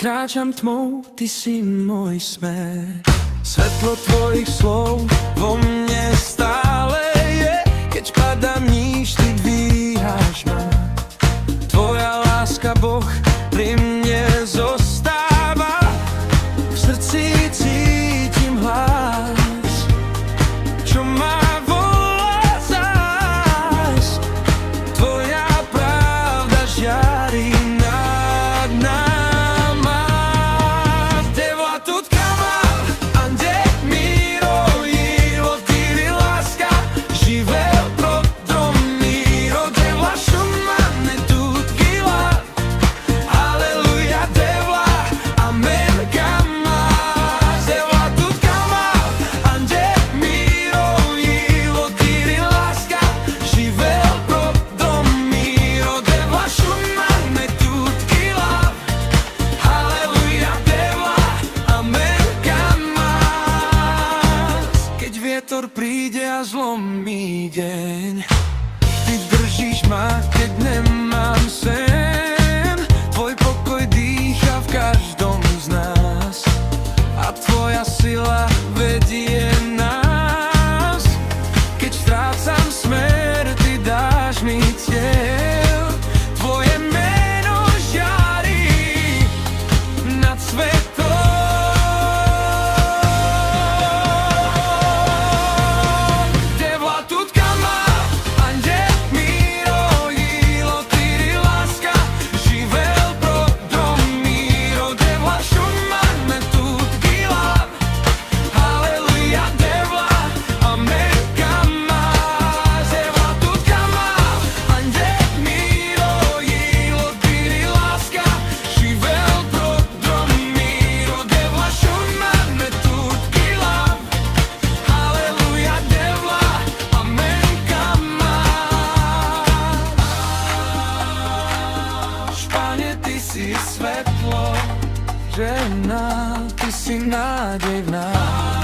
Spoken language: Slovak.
kráčam tmou, ty si môj smer. Svetlo tvojich slov vo mne stále je, keď padám níž, ty dvíhaš ma. Tvoja láska, Boh, pri mne zostáva. V srdci cítim hlas, čo ma volá zás. Tvoja pravda žiari nad náma. Devla тут камал, анде миро ило тири ласка, живел продом миро. Devla шумане тут гила, алелуя, devla, amen, камаз. Devla тут камал, анде миро ило тири ласка, живел продом миро. Devla шумане тут гила, алелуя, devla, amen, камаз. Keď vietor príde a zlomí deň, ty držíš ma, keď nemám sen. Tvoj pokoj dýcha v každom z nás a tvoja sila vedie nás. Keď strácam smer, ty dáš mi cieľ. Tvoje meno žiari nad svetom. Devla тут камал, анде миро ило тири ласка, живел продом миро. Devla шумане тут гила, алелуя, devla, amen, камаз. Devla тут камал, анде миро ило тири ласка, живел продом миро. Devla шумане тут гила, алелуя, devla, amen, камаз. Pane, ty si svetlo, žena, ty si nádej v nás.